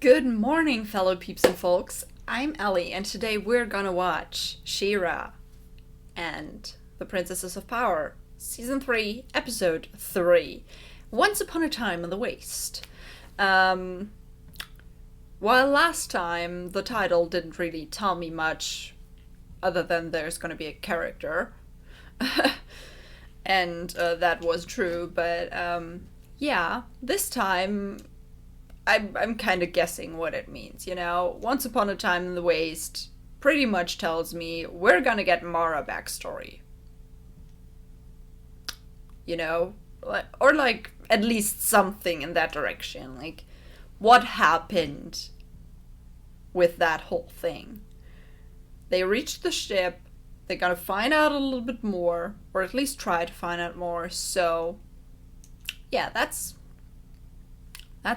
Good morning, fellow peeps and folks. I'm Allie, and today we're gonna watch She-Ra and the Princesses of Power, Season 3, Episode 3, Once Upon a Time in the Waste. While last time the title didn't really tell me much, other than there's gonna be a character, and that was true, but yeah, this time I'm kind of guessing what it means, you know? Once Upon a Time in the Waste pretty much tells me we're gonna get Mara backstory. You know? Or like, at least something in that direction. Like, what happened with that whole thing? They reached the ship, they're gonna find out a little bit more, or at least try to find out more, so yeah, that's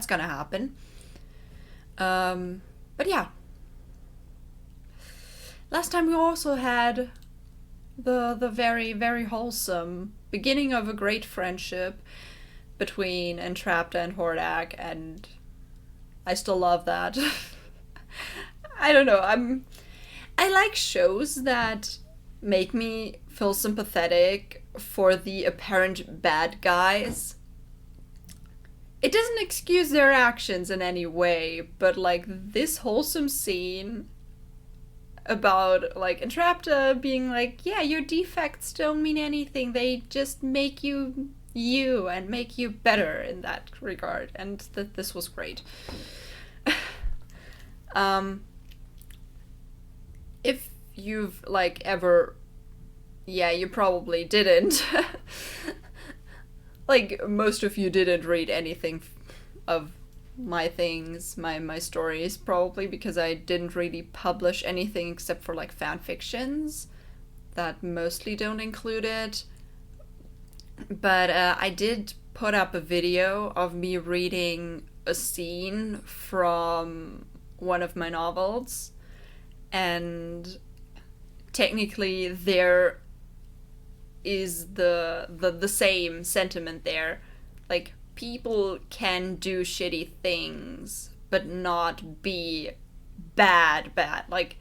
gonna happen. But yeah. Last time we also had the very, very wholesome beginning of a great friendship between Entrapta and Hordak, and I still love that. I don't know, I like shows that make me feel sympathetic for the apparent bad guys. It doesn't excuse their actions in any way, but like this wholesome scene about like Entrapta being like, yeah, your defects don't mean anything, they just make you you and make you better in that regard, and this was great. If you've like ever, yeah, you probably didn't. Like, most of you didn't read anything of my things, my stories, probably because I didn't really publish anything except for, like, fan fictions that mostly don't include it. But I did put up a video of me reading a scene from one of my novels, and technically there is the same sentiment there. Like, people can do shitty things but not be bad. Like,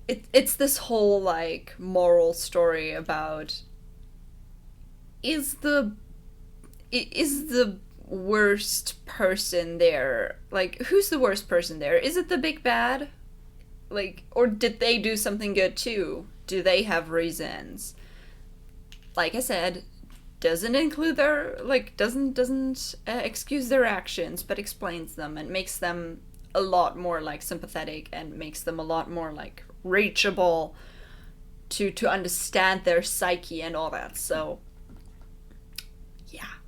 it's this whole like moral story about is the worst person there, like, who's the worst person there? Is it the big bad? Like, or did they do something good too? Do they have reasons? Like I said, doesn't include their, like, doesn't excuse their actions, but explains them and makes them a lot more, like, sympathetic, and makes them a lot more, like, reachable to understand their psyche and all that. So yeah,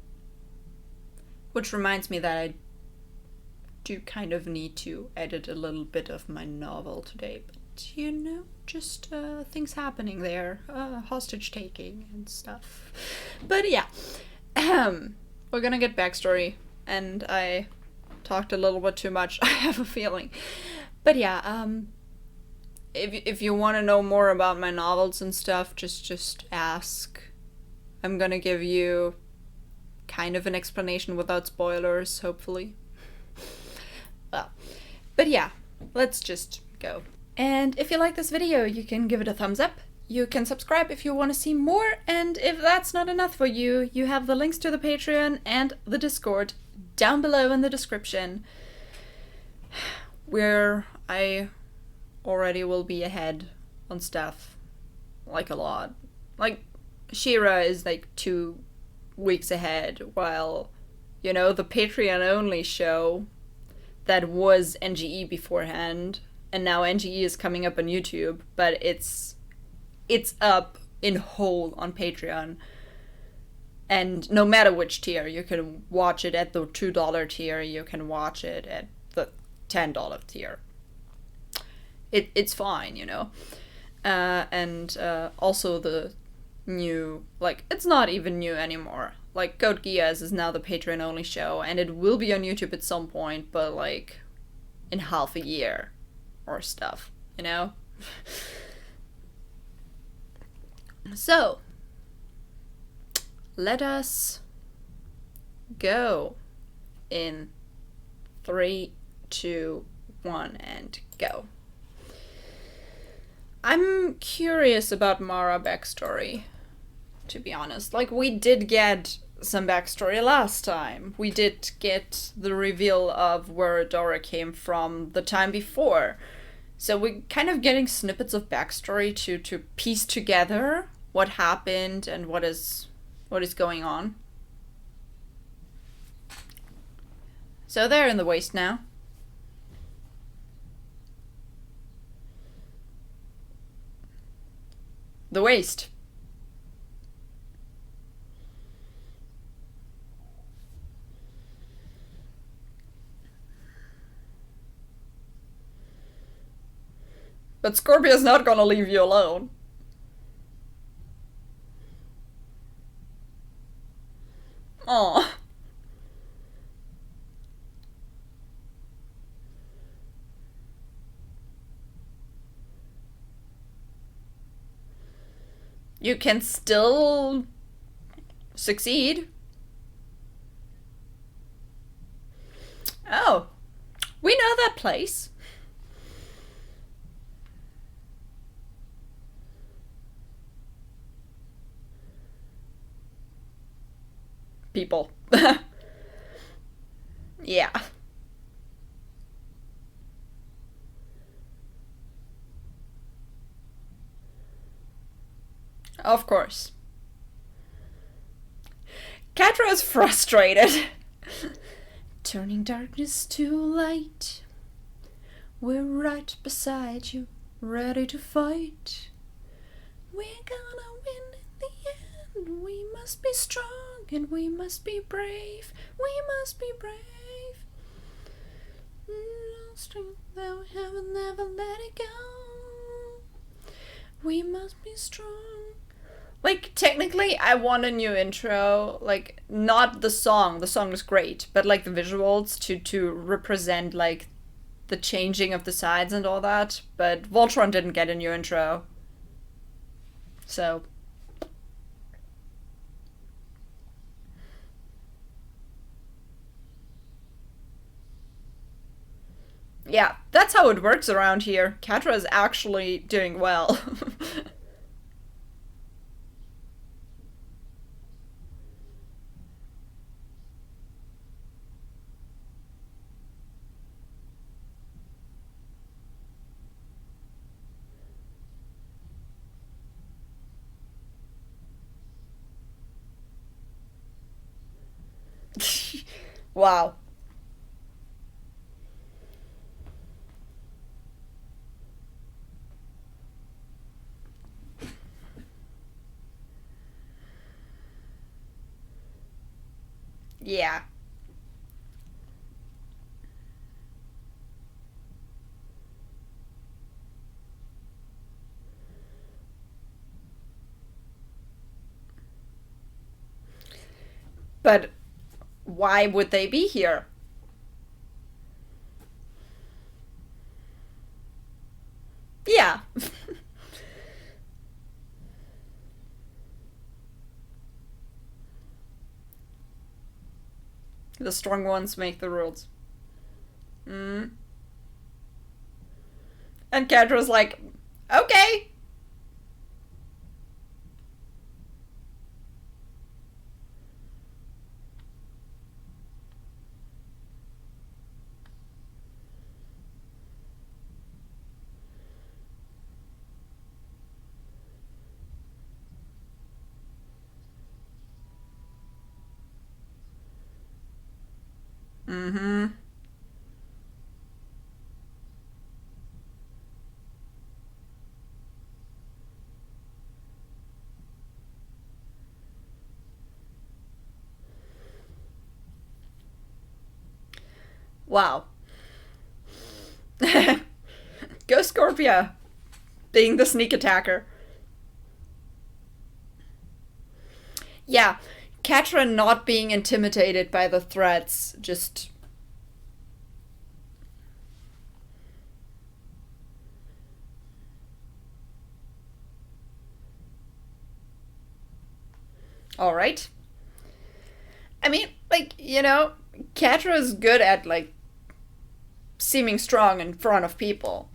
which reminds me that I do kind of need to edit a little bit of my novel today, but you know, just things happening there, hostage taking and stuff. But yeah, we're gonna get backstory, and I talked a little bit too much, I have a feeling. But yeah, if you want to know more about my novels and stuff, just ask. I'm gonna give you kind of an explanation without spoilers, hopefully. Well, but yeah, let's just go. And if you like this video, you can give it a thumbs up. You can subscribe if you want to see more, and if that's not enough for you, you have the links to the Patreon and the Discord down below in the description, where I already will be ahead on stuff, like a lot. Like, She-Ra is like 2 weeks ahead, while, you know, the Patreon only show that was NGE beforehand, and now NGE is coming up on YouTube, but it's up in whole on Patreon. And no matter which tier, you can watch it at the $2 tier, you can watch it at the $10 tier. It's fine, you know. And also the new, like, it's not even new anymore. Like, Code Geass is now the Patreon only show, and it will be on YouTube at some point, but like in half a year or stuff, you know? So, let us go in 3, 2, 1, and go. I'm curious about Mara backstory, to be honest. Like, we did get some backstory last time. We did get the reveal of where Adora came from the time before. So we're kind of getting snippets of backstory to piece together what happened and what is going on. So they're in the waste now. The waste. But Scorpia's not gonna leave you alone. Aw. You can still succeed. Oh, we know that place. People. Yeah. Of course. Catra is frustrated. Turning darkness to light. We're right beside you, ready to fight. We're gonna win in the end. We must be strong and we must be brave. We must be brave. Strength that we haven't never let it go. We must be strong. Like, technically, I want a new intro. Like, not the song. The song is great, but like the visuals to represent like the changing of the sides and all that. But Voltron didn't get a new intro. So. Yeah, that's how it works around here. Catra is actually doing well. Wow. Yeah. But why would they be here? Yeah. The strong ones make the rules. Mm. And Catra's like, okay. Mm-hmm. Wow. Go Scorpia. Being the sneak attacker. Yeah. Catra not being intimidated by the threats. Just. Alright. I mean, like, Catra is good at, like, seeming strong in front of people.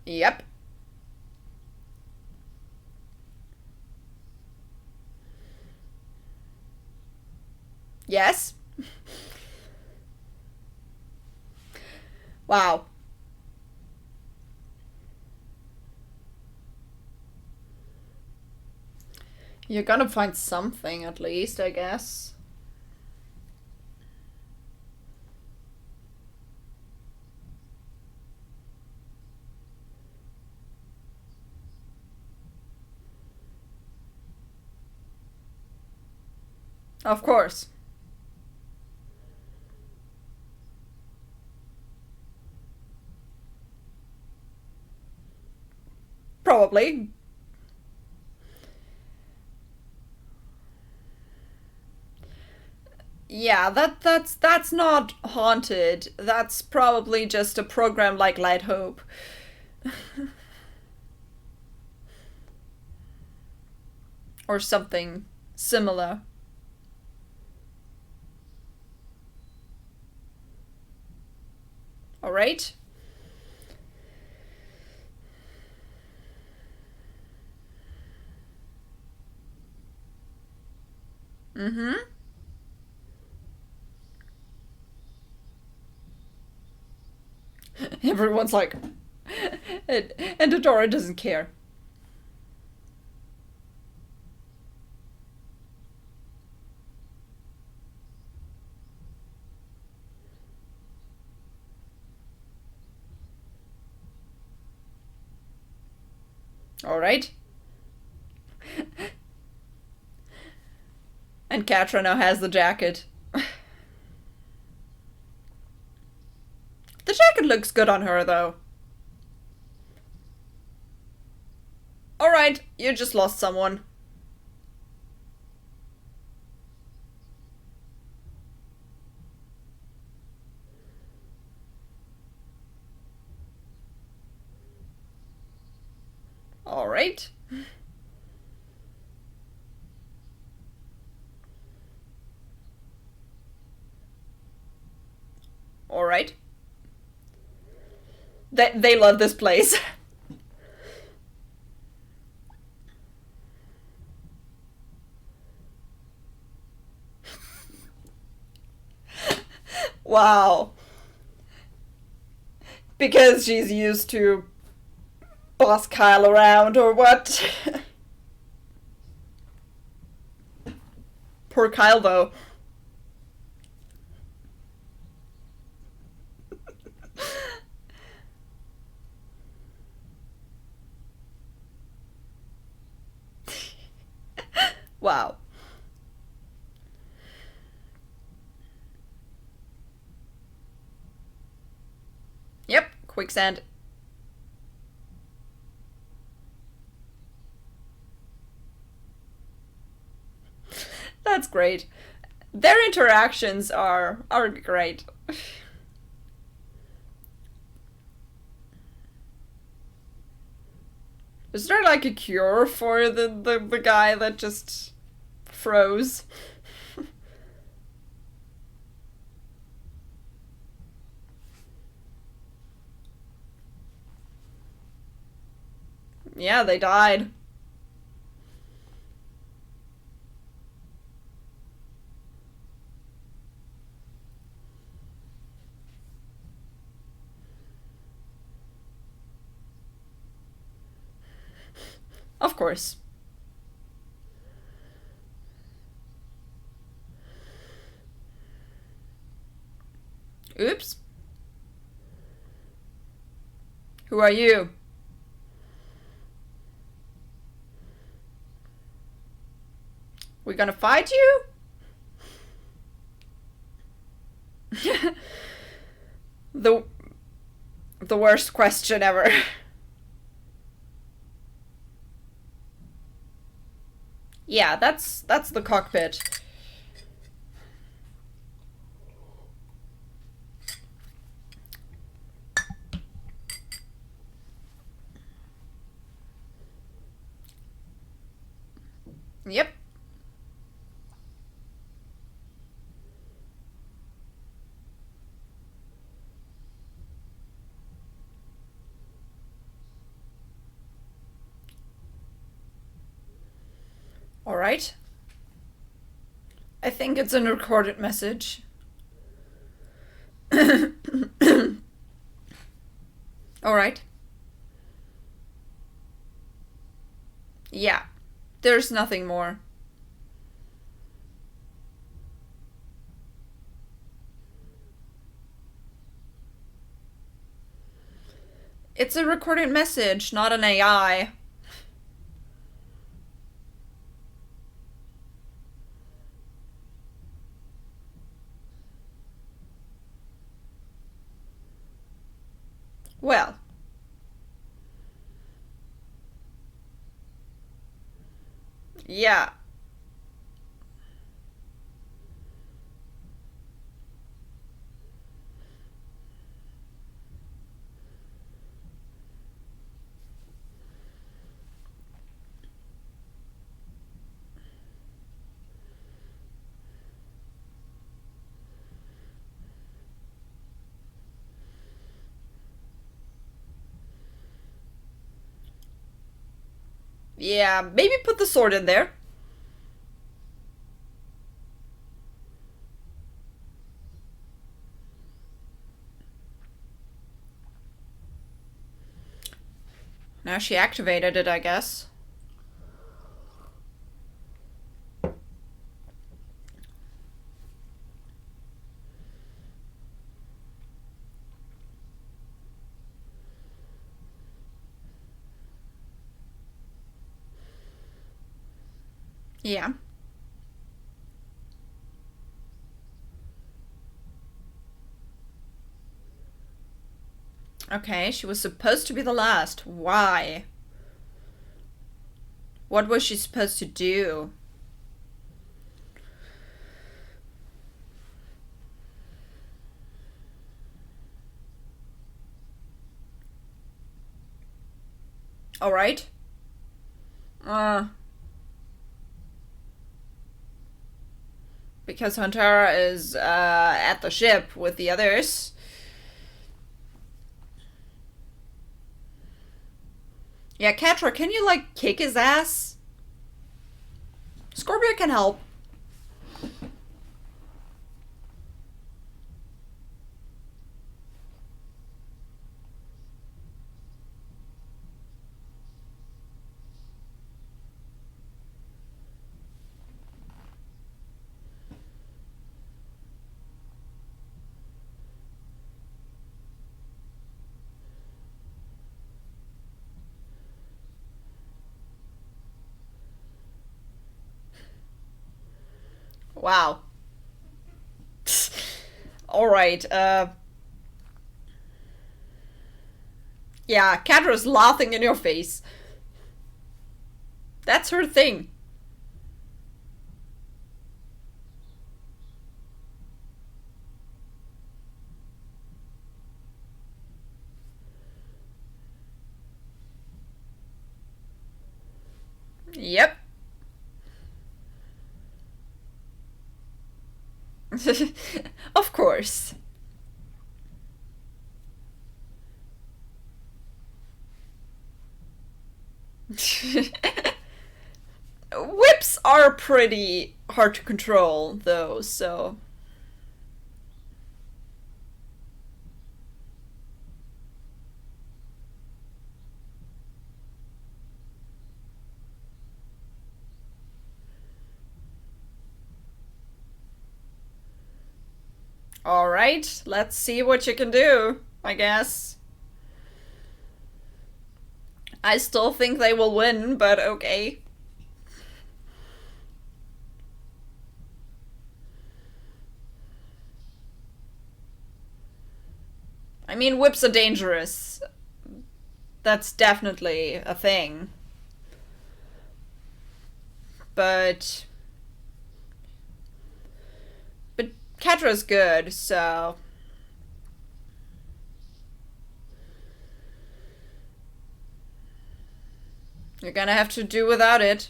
Yep. Yes. Wow. You're gonna find something at least, I guess. Of course. Probably. Yeah, that's not haunted. That's probably just a program like Light Hope. Or something similar. Alright? Mm-hmm. Everyone's like... and Dodora doesn't care. Alright? And Catra now has the jacket. The jacket looks good on her, though. Alright, you just lost someone. Alright. Alright. They love this place. Wow. Because she's used to boss Kyle around, or what? Poor Kyle, though. Wow. Yep, quicksand. That's great. Their interactions are great. Is there like a cure for the guy that just froze? Yeah, they died. Of course. Oops. Who are you? We gonna fight you? the the worst question ever. Yeah, that's the cockpit. Yep. All right. I think it's a recorded message. All right. Yeah. There's nothing more. It's a recorded message, not an AI. Well, yeah. Yeah, maybe put the sword in there. Now she activated it, I guess. Yeah. Okay, she was supposed to be the last. Why? What was she supposed to do? Alright. Uh, because Huntara is at the ship with the others. Yeah, Catra, can you, like, kick his ass? Scorpio can help. Wow. Alright, yeah, Catra's laughing in your face. That's her thing. Yep. Of course. Whips are pretty hard to control, though, so. Alright, let's see what you can do, I guess. I still think they will win, but okay. I mean, whips are dangerous. That's definitely a thing. But. But Catra's good, so. You're gonna have to do without it.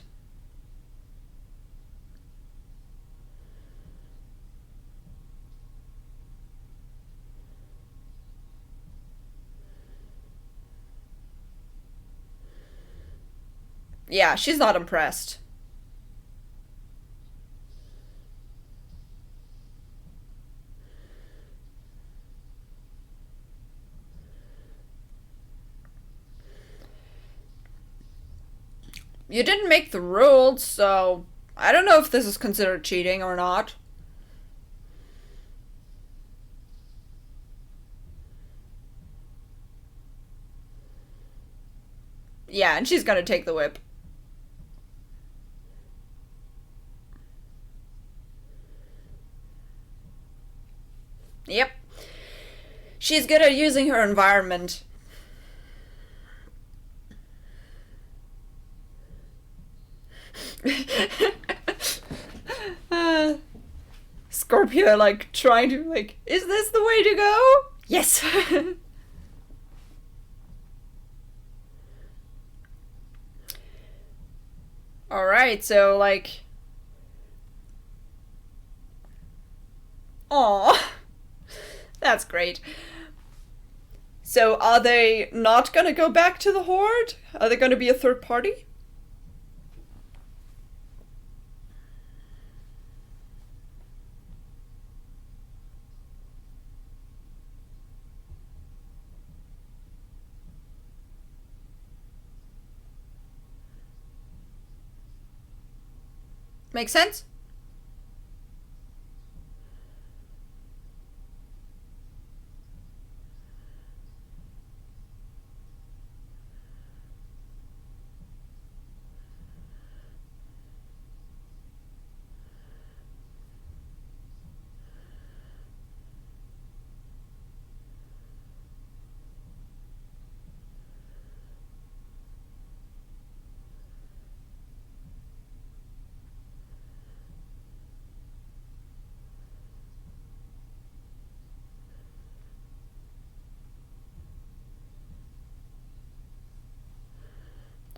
Yeah, she's not impressed. You didn't make the rules, so I don't know if this is considered cheating or not. Yeah, and she's gonna take the whip. Yep. She's good at using her environment. uh, Scorpio, like, trying to, like, is this the way to go? Yes. Alright, so, like. Aw. That's great. So, are they not gonna go back to the Horde? Are they gonna be a third party? Make sense?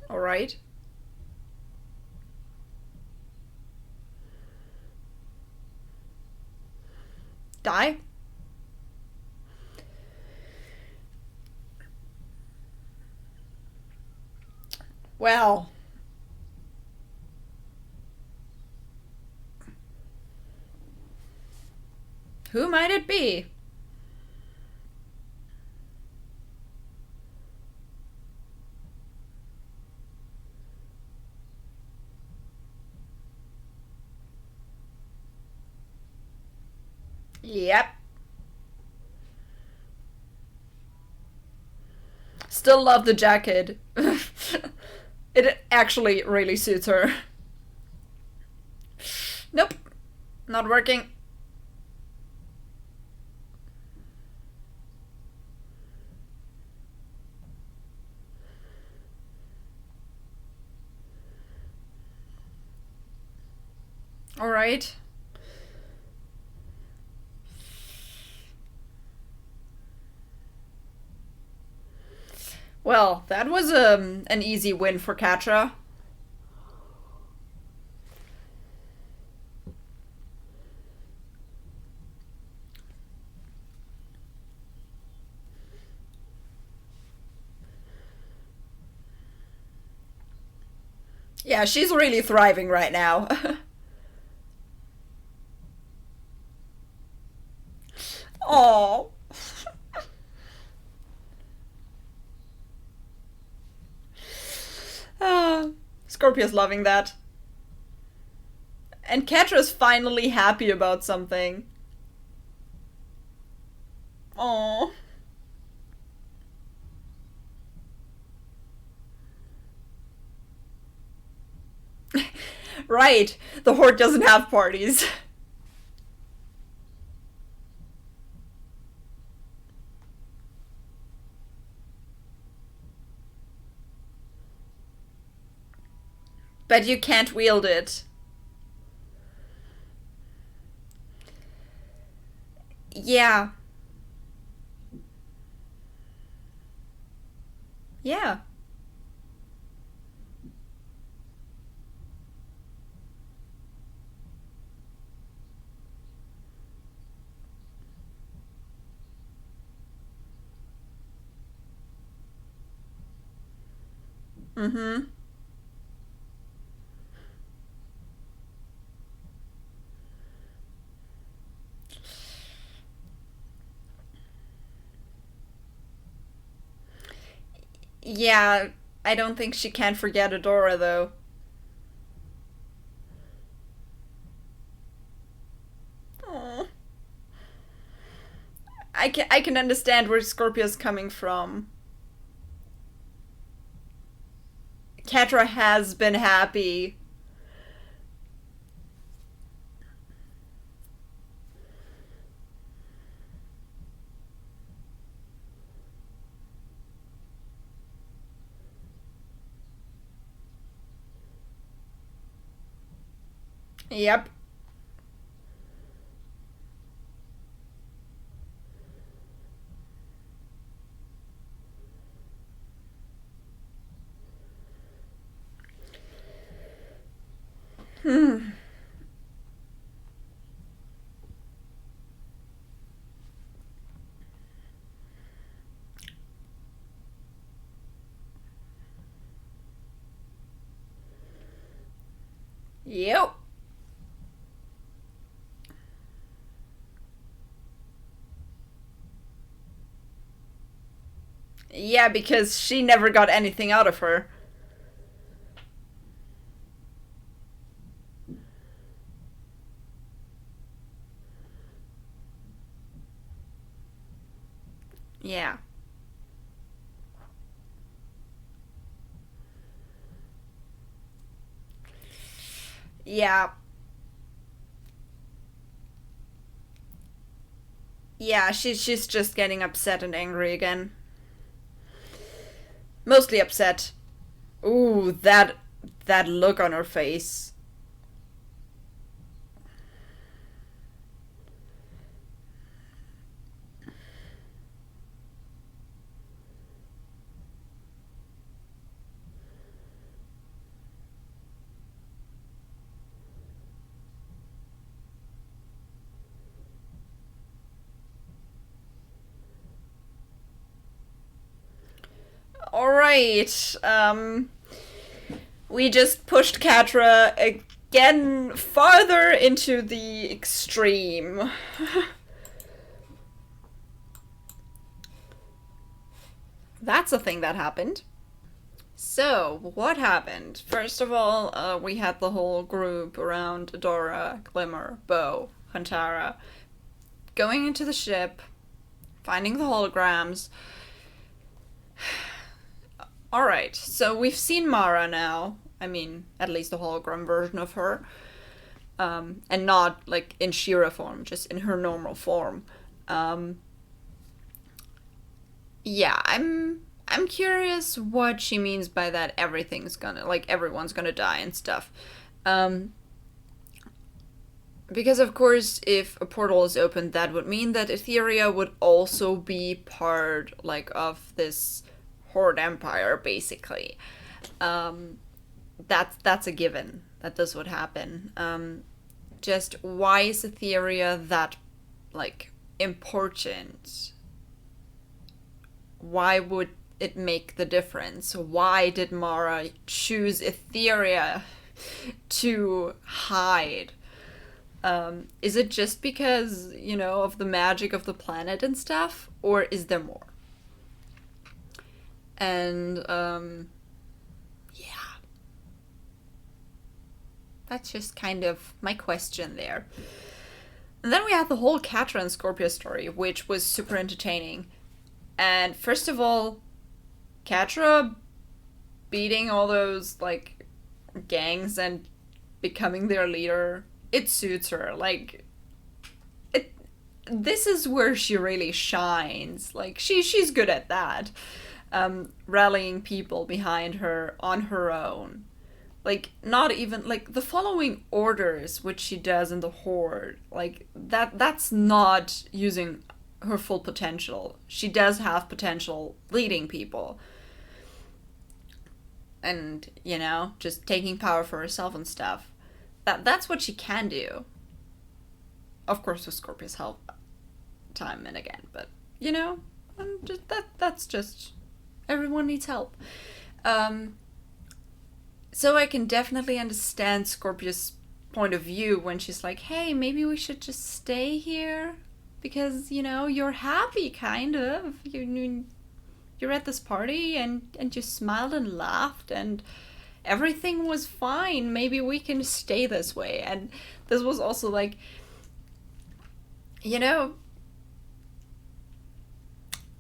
Alright. Die? Well. Who might it be? Yep. Still love the jacket. It actually really suits her. Nope. Not working. Alright. Well, that was an easy win for Catra. Yeah, she's really thriving right now. Oh. Scorpio's loving that. And Catra's finally happy about something. Oh. Right. The Horde doesn't have parties. But you can't wield it. Yeah. Yeah. Mm-hmm. Yeah, I don't think she can forget Adora though. Aw. I can understand where Scorpio's coming from. Catra has been happy. Yep. Hmm. Yep. Yeah, because she never got anything out of her. Yeah. Yeah. Yeah, she's just getting upset and angry again. Mostly upset. Ooh, that look on her face. All right. We just pushed Catra again farther into the extreme. That's a thing that happened. So, what happened? First of all, we had the whole group around Adora, Glimmer, Bo, Huntara, going into the ship, finding the holograms. Alright, so we've seen Mara now. I mean, at least the hologram version of her. And not like in Shira form, just in her normal form. Um, yeah, I'm curious what she means by that everything's gonna like everyone's gonna die and stuff. Um, because of course if a portal is opened that would mean that Etheria would also be part like of this Horde Empire basically. Um, that's a given that this would happen. Just why is Etheria that like important? Why would it make the difference? Why did Mara choose Etheria to hide? Is it just because, of the magic of the planet and stuff? Or is there more? And, yeah, that's just kind of my question there. And then we had the whole Catra and Scorpio story, which was super entertaining. And first of all, Catra beating all those, like, gangs and becoming their leader, it suits her. Like, it. This is where she really shines. Like, she's good at that. Rallying people behind her on her own. Like, not even, like, the following orders, which she does in the Horde, like, that's not using her full potential. She does have potential leading people and, just taking power for herself and stuff. That's what she can do. Of course, with Scorpius' help, time and again, but just that's just everyone needs help. Um, so I can definitely understand Scorpius' point of view when she's like, "Hey, maybe we should just stay here because you're happy, kind of. You're you're at this party and you smiled and laughed and everything was fine. Maybe we can stay this way. And this was also like, you know,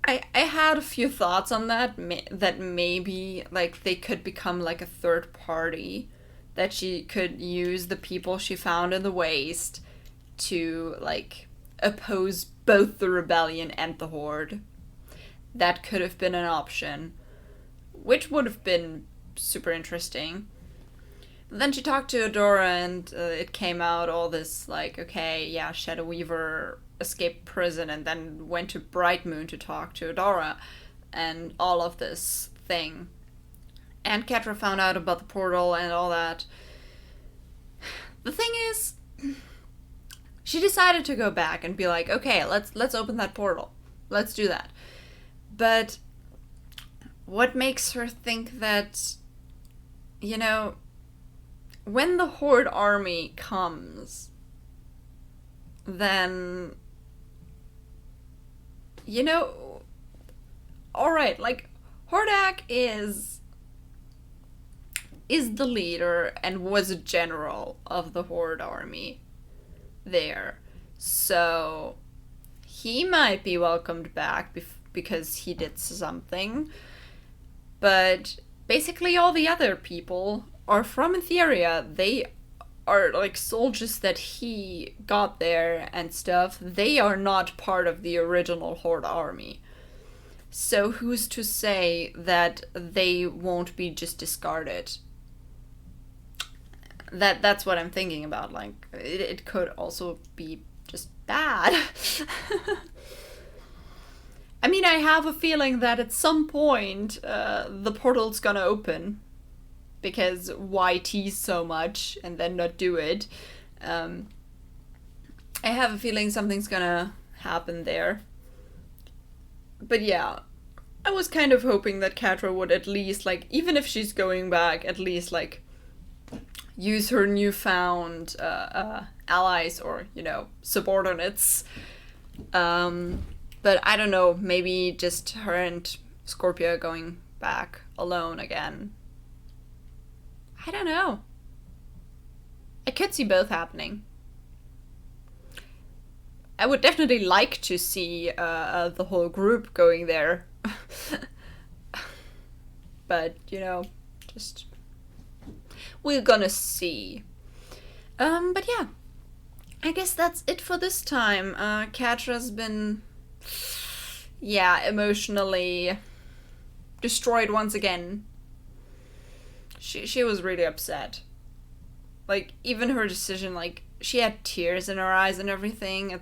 I had a few thoughts on that, that maybe like they could become like a third party, that she could use the people she found in the waste to like oppose both the rebellion and the horde. That could have been an option, which would have been super interesting. Then she talked to Adora, and it came out all this like, okay, yeah, Shadow Weaver escaped prison and then went to Bright Moon to talk to Adora, and all of this thing. And Catra found out about the portal and all that. The thing is, she decided to go back and be like, okay, let's open that portal. Let's do that. But what makes her think that, you know, when the Horde army comes, then, you know, alright, like, Hordak is the leader and was a general of the Horde army there. So he might be welcomed back because he did something. But basically all the other people are from Etheria. They are like soldiers that he got there and stuff. They are not part of the original Horde army. So who's to say that they won't be just discarded? That's what I'm thinking about. Like, it could also be just bad. I mean, I have a feeling that at some point the portal's gonna open, because why tease so much and then not do it? I have a feeling something's gonna happen there. But yeah, I was kind of hoping that Catra would at least, like, even if she's going back, at least, like, use her newfound allies or, you know, subordinates. But I don't know, maybe just her and Scorpia going back alone again. I don't know. I could see both happening. I would definitely like to see the whole group going there. But, you know, just... we're gonna see. But yeah. I guess that's it for this time. Catra's been... yeah, emotionally destroyed once again. She was really upset. Like, even her decision, like, she had tears in her eyes and everything.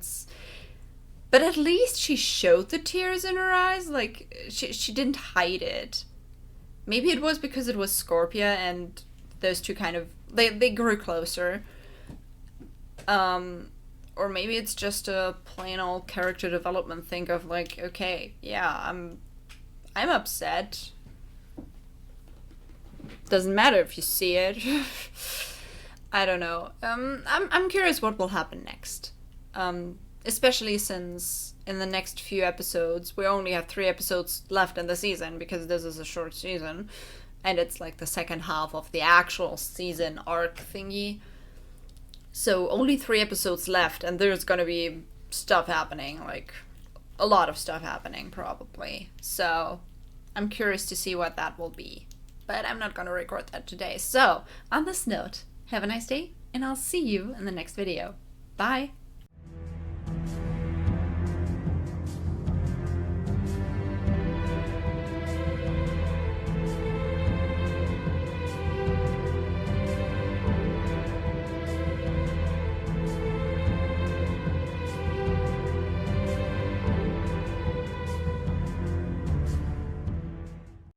But at least she showed the tears in her eyes. Like, she didn't hide it. Maybe it was because it was Scorpia and those two kind of... They grew closer. Or maybe it's just a plain old character development thing of like, okay, yeah, I'm upset. Doesn't matter if you see it. I don't know. I'm curious what will happen next. Especially since in the next few episodes, we only have 3 episodes left in the season because this is a short season. And it's like the second half of the actual season arc thingy. So only 3 episodes left, and there's gonna be stuff happening, like a lot of stuff happening probably. So I'm curious to see what that will be. But I'm not gonna record that today. So on this note, have a nice day, and I'll see you in the next video. Bye!